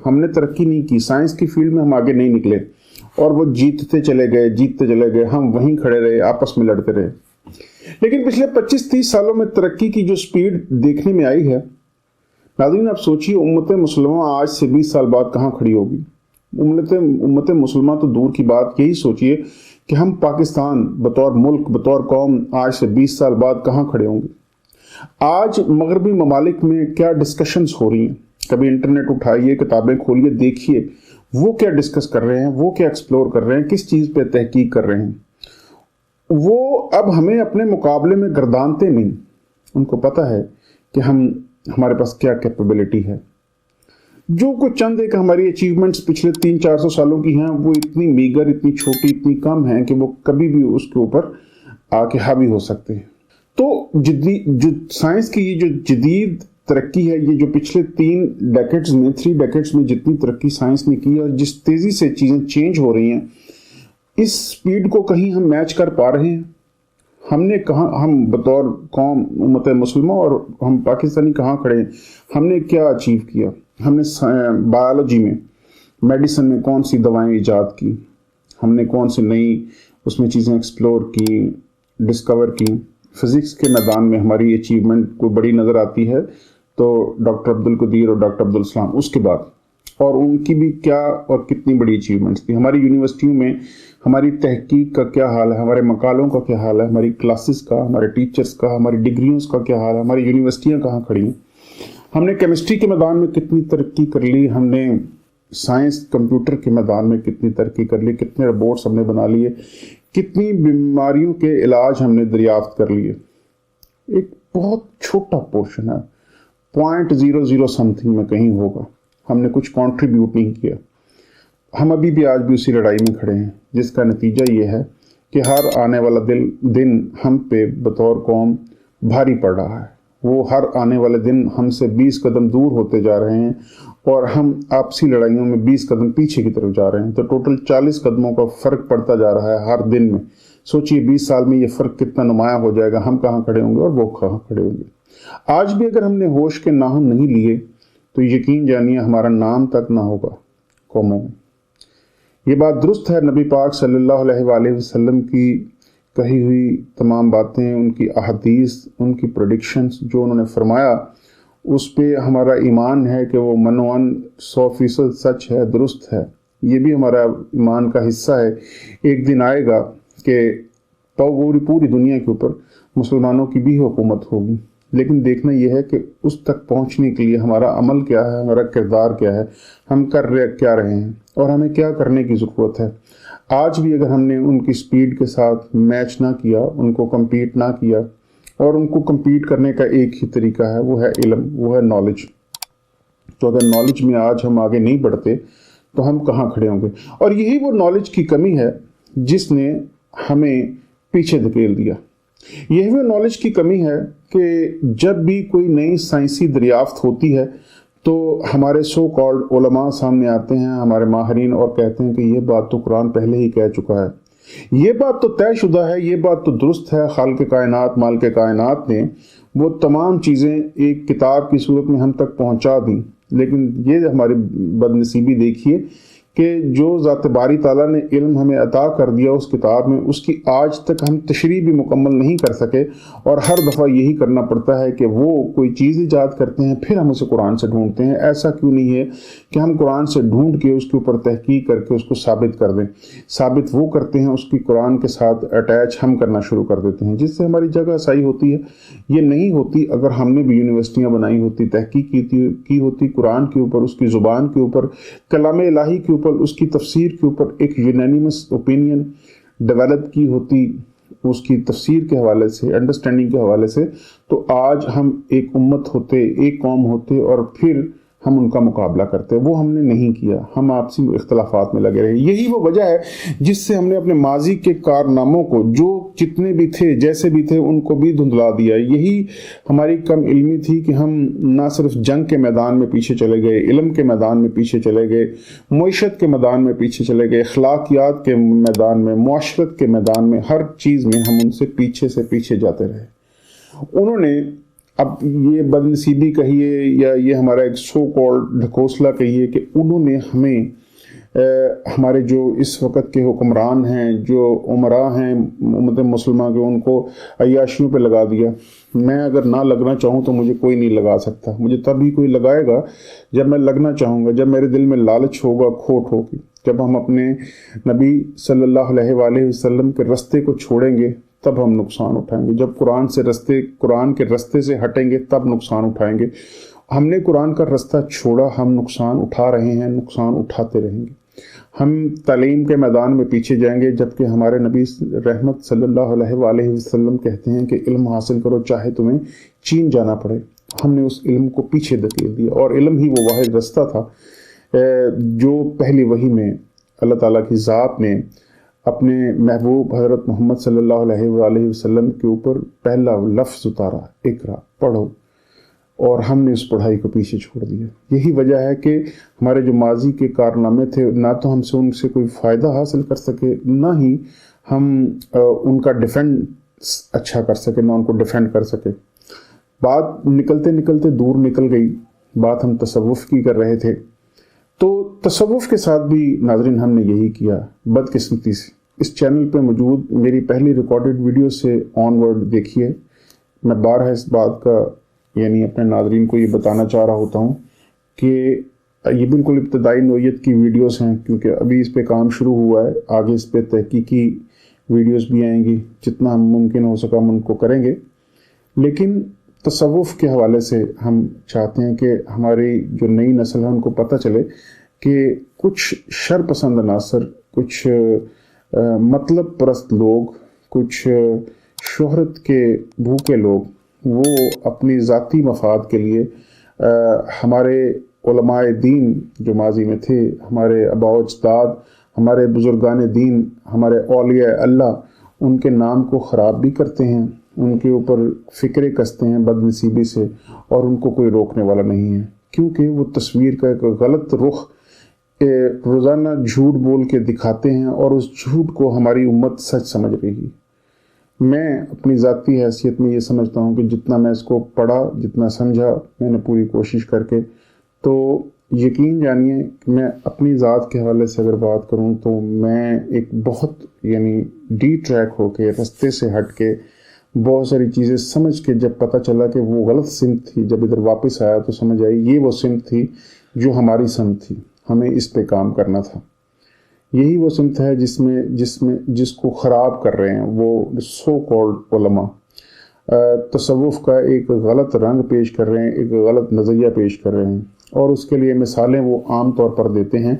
ہم نے ترقی نہیں کی، سائنس کی فیلڈ میں ہم آگے نہیں نکلے، اور وہ جیتتے چلے گئے، ہم وہیں کھڑے رہے، آپس میں لڑتے رہے۔ لیکن پچھلے 25-30 سالوں میں ترقی کی جو سپیڈ دیکھنے میں آئی ہے، ناظرین آپ سوچئے امت مسلمہ آج سے 20 سال بعد کہاں کھڑی ہوگی؟ امت مسلمہ تو دور کی بات، یہی سوچئے کہ ہم پاکستان بطور ملک، بطور قوم آج سے 20 سال بعد کہاں کھڑے ہوں گے؟ آج مغربی ممالک میں کیا ڈسکشنز ہو رہی ہیں؟ کبھی انٹرنیٹ اٹھائیے، کتابیں کھولیے، دیکھیے وہ کیا ڈسکس کر رہے ہیں، وہ کیا ایکسپلور کر رہے ہیں، کس چیز پہ تحقیق کر رہے ہیں۔ وہ اب ہمیں اپنے مقابلے میں گردانتے نہیں، ان کو پتہ ہے کہ ہمارے پاس کیا کیپیبلٹی ہے۔ جو کچھ چند ایک ہماری اچیومنٹس پچھلے 300-400 سالوں کی ہیں، وہ اتنی میگر، اتنی چھوٹی، اتنی کم ہیں کہ وہ کبھی بھی اس کے اوپر آ کے حاوی ہو سکتے ہیں۔ تو جو سائنس کی یہ جو جدید ترقی ہے، یہ جو پچھلے 3 ڈیکیڈز میں جتنی ترقی سائنس نے کی اور جس تیزی سے چیزیں چینج ہو رہی ہیں، اس سپیڈ کو کہیں ہم میچ کر پا رہے ہیں؟ ہم بطور قوم امت مسلمہ اور ہم پاکستانی کہاں کھڑے ہیں؟ ہم نے کیا اچیو کیا؟ ہم نے بایولوجی میں، میڈیسن میں کون سی دوائیں ایجاد کی؟ ہم نے کون سی نئی اس میں چیزیں ایکسپلور کی، ڈسکور کی؟ فزکس کے میدان میں ہماری اچیومنٹ کوئی بڑی نظر آتی ہے تو ڈاکٹر عبدالقدیر اور ڈاکٹر عبدالسلام، اس کے بعد اور ان کی بھی کیا اور کتنی بڑی اچیومنٹس تھی۔ ہماری یونیورسٹیوں میں ہماری تحقیق کا کیا حال ہے، ہمارے مقالوں کا کیا حال ہے، ہماری کلاسز کا، ہمارے ٹیچرز کا، ہماری ڈگریوں کا کیا حال ہے، ہماری یونیورسٹیاں کہاں کھڑی ہیں؟ ہم نے کیمسٹری کے میدان میں کتنی ترقی کر لی، ہم نے سائنس کمپیوٹر کے میدان میں کتنی ترقی کر لی، کتنے روبوٹس ہم نے بنا لیے، کتنی بیماریوں کے علاج ہم نے دریافت کر لیے۔ ایک بہت چھوٹا پورشن ہے، 0.00 سم تھنگ میں کہیں ہوگا، ہم نے کچھ کنٹریبیوٹ نہیں کیا۔ ہم ابھی بھی آج بھی اسی لڑائی میں کھڑے ہیں، جس کا نتیجہ یہ ہے کہ ہر آنے والا دن ہم پہ بطور قوم بھاری پڑ رہا ہے۔ وہ ہر آنے والے دن ہم سے 20 قدم دور ہوتے جا رہے ہیں اور ہم آپسی لڑائیوں میں 20 قدم پیچھے کی طرف جا رہے ہیں، تو ٹوٹل 40 قدموں کا فرق پڑتا جا رہا ہے ہر دن میں۔ سوچئے 20 سال میں یہ فرق کتنا نمایاں ہو جائے گا، ہم کہاں کھڑے ہوں گے اور وہ کہاں کھڑے ہوں گے۔ آج بھی اگر ہم نے ہوش کے ناخن نہیں لیے تو یقین جانیے ہمارا نام تک نہ ہوگا قوموں میں۔ یہ بات درست ہے، نبی پاک صلی اللہ علیہ وآلہ وسلم کی کہی ہوئی تمام باتیں، ان کی احادیث، ان کی پریڈکشنز جو انہوں نے فرمایا، اس پہ ہمارا ایمان ہے کہ وہ منوان 100% سچ ہے، درست ہے۔ یہ بھی ہمارا ایمان کا حصہ ہے۔ ایک دن آئے گا کہ پوری دنیا کے اوپر مسلمانوں کی بھی حکومت ہوگی، لیکن دیکھنا یہ ہے کہ اس تک پہنچنے کے لیے ہمارا عمل کیا ہے، ہمارا کردار کیا ہے، ہم کر کیا رہے ہیں اور ہمیں کیا کرنے کی ضرورت ہے۔ آج بھی اگر ہم نے ان کی سپیڈ کے ساتھ میچ نہ کیا، ان کو کمپیٹ نہ کیا، اور ان کو کمپیٹ کرنے کا ایک ہی طریقہ ہے، وہ ہے علم، وہ ہے نالج۔ تو اگر نالج میں آج ہم آگے نہیں بڑھتے تو ہم کہاں کھڑے ہوں گے؟ اور یہی وہ نالج کی کمی ہے جس نے ہمیں پیچھے دھکیل دیا۔ یہی وہ نالج کی کمی ہے کہ جب بھی کوئی نئی سائنسی دریافت ہوتی ہے تو ہمارے سو کالڈ علماء سامنے آتے ہیں، ہمارے ماہرین، اور کہتے ہیں کہ یہ بات تو قرآن پہلے ہی کہہ چکا ہے، یہ بات تو طے شدہ ہے، یہ بات تو درست ہے۔ خالق کائنات، مالک کائنات نے وہ تمام چیزیں ایک کتاب کی صورت میں ہم تک پہنچا دیں، لیکن یہ ہماری بدنصیبی دیکھیے کہ جو ذات باری تعالیٰ نے علم ہمیں عطا کر دیا اس کتاب میں، اس کی آج تک ہم تشریح بھی مکمل نہیں کر سکے، اور ہر دفعہ یہی کرنا پڑتا ہے کہ وہ کوئی چیز ایجاد کرتے ہیں، پھر ہم اسے قرآن سے ڈھونڈتے ہیں۔ ایسا کیوں نہیں ہے کہ ہم قرآن سے ڈھونڈ کے اس کے اوپر تحقیق کر کے اس کو ثابت کر دیں؟ ثابت وہ کرتے ہیں، اس کی قرآن کے ساتھ اٹیچ ہم کرنا شروع کر دیتے ہیں، جس سے ہماری جگہ صحیح ہوتی ہے۔ یہ نہیں ہوتی اگر ہم نے بھی یونیورسٹیاں بنائی ہوتی، تحقیق کی ہوتی قرآن کے اوپر، اس کی زبان کے اوپر، کلام الہی کے اوپر، اس کی تفسیر کے اوپر ایک یونینیمس اوپینین ڈیولپ کی ہوتی، اس کی تفسیر کے حوالے سے، انڈرسٹینڈنگ کے حوالے سے، تو آج ہم ایک امت ہوتے، ایک قوم ہوتے، اور پھر ہم ان کا مقابلہ کرتے۔ وہ ہم نے نہیں کیا، ہم آپسی اختلافات میں لگے رہے۔ یہی وہ وجہ ہے جس سے ہم نے اپنے ماضی کے کارناموں کو، جو جتنے بھی تھے، جیسے بھی تھے، ان کو بھی دھندلا دیا۔ یہی ہماری کم علمی تھی کہ ہم نہ صرف جنگ کے میدان میں پیچھے چلے گئے، علم کے میدان میں پیچھے چلے گئے، معیشت کے میدان میں پیچھے چلے گئے، اخلاقیات کے میدان میں، معاشرت کے میدان میں، ہر چیز میں ہم ان سے پیچھے جاتے رہے۔ انہوں نے اب یہ بدنصیبی کہیے یا یہ ہمارا ایک سو کالڈ ڈھکوسلا کہیے کہ انہوں نے ہمیں ہمارے جو اس وقت کے حکمران ہیں، جو عمراء ہیں امت مسلمہ کے، ان کو عیاشیوں پہ لگا دیا۔ میں اگر نہ لگنا چاہوں تو مجھے کوئی نہیں لگا سکتا، مجھے تب ہی کوئی لگائے گا جب میں لگنا چاہوں گا، جب میرے دل میں لالچ ہوگا، کھوٹ ہوگی، جب ہم اپنے نبی صلی اللہ علیہ وآلہ وسلم کے رستے کو چھوڑیں گے تب ہم نقصان اٹھائیں گے، جب قرآن کے رستے سے ہٹیں گے تب نقصان اٹھائیں گے۔ ہم نے قرآن کا رستہ چھوڑا، ہم نقصان اٹھا رہے ہیں، نقصان اٹھاتے رہیں گے۔ ہم تعلیم کے میدان میں پیچھے جائیں گے، جبکہ ہمارے نبی رحمت صلی اللہ علیہ وآلہ وسلم کہتے ہیں کہ علم حاصل کرو چاہے تمہیں چین جانا پڑے۔ ہم نے اس علم کو پیچھے دھکیل دیا، اور علم ہی وہ واحد رستہ تھا جو پہلی وحی میں اللہ تعالیٰ کی ذات نے اپنے محبوب حضرت محمد صلی اللہ علیہ وآلہ وسلم کے اوپر پہلا لفظ اتارا، اقرا، پڑھو، اور ہم نے اس پڑھائی کو پیچھے چھوڑ دیا۔ یہی وجہ ہے کہ ہمارے جو ماضی کے کارنامے تھے، نہ تو ہم سے ان سے کوئی فائدہ حاصل کر سکے، نہ ہی ہم ان کا ڈیفینڈ اچھا کر سکے، نہ ان کو ڈیفینڈ کر سکے۔ بات نکلتے نکلتے دور نکل گئی، بات ہم تصوف کی کر رہے تھے، تو تصوف کے ساتھ بھی ناظرین ہم نے یہی کیا بدقسمتی سے۔ اس چینل پہ موجود میری پہلی ریکارڈڈ ویڈیو سے آن ورڈ دیکھیے، میں بارہا اس بات کا یعنی اپنے ناظرین کو یہ بتانا چاہ رہا ہوتا ہوں کہ یہ بالکل ابتدائی نوعیت کی ویڈیوز ہیں، کیونکہ ابھی اس پہ کام شروع ہوا ہے، آگے اس پہ تحقیقی ویڈیوز بھی آئیں گی، جتنا ہم ممکن ہو سکا ہم ان کو کریں گے۔ لیکن تصوف کے حوالے سے ہم چاہتے ہیں کہ ہماری جو نئی نسل ہے ان کو پتہ چلے کہ کچھ شر پسند عناصر، کچھ مطلب پرست لوگ، کچھ شہرت کے بھوکے لوگ، وہ اپنی ذاتی مفاد کے لیے ہمارے علماء دین جو ماضی میں تھے، ہمارے آباء و اجداد، ہمارے بزرگان دین، ہمارے اولیاء اللہ، ان کے نام کو خراب بھی کرتے ہیں، ان کے اوپر فکریں کستے ہیں بدنصیبی سے، اور ان کو کوئی روکنے والا نہیں ہے، کیونکہ وہ تصویر کا ایک غلط رخ روزانہ جھوٹ بول کے دکھاتے ہیں، اور اس جھوٹ کو ہماری امت سچ سمجھ رہی ہے۔ میں اپنی ذاتی حیثیت میں یہ سمجھتا ہوں کہ جتنا میں اس کو پڑھا، جتنا سمجھا، میں نے پوری کوشش کر کے، تو یقین جانیے کہ میں اپنی ذات کے حوالے سے اگر بات کروں تو میں ایک بہت یعنی ڈی ٹریک ہو کے، رستے سے ہٹ کے، بہت ساری چیزیں سمجھ کے، جب پتہ چلا کہ وہ غلط سمت تھی، جب ادھر واپس آیا تو سمجھ آئی یہ وہ سمت تھی جو ہماری سمت تھی، ہمیں اس پہ کام کرنا تھا۔ یہی وہ سمت ہے جس کو خراب کر رہے ہیں وہ سو کالڈ علماء، تصوف کا ایک غلط رنگ پیش کر رہے ہیں، ایک غلط نظریہ پیش کر رہے ہیں، اور اس کے لیے مثالیں وہ عام طور پر دیتے ہیں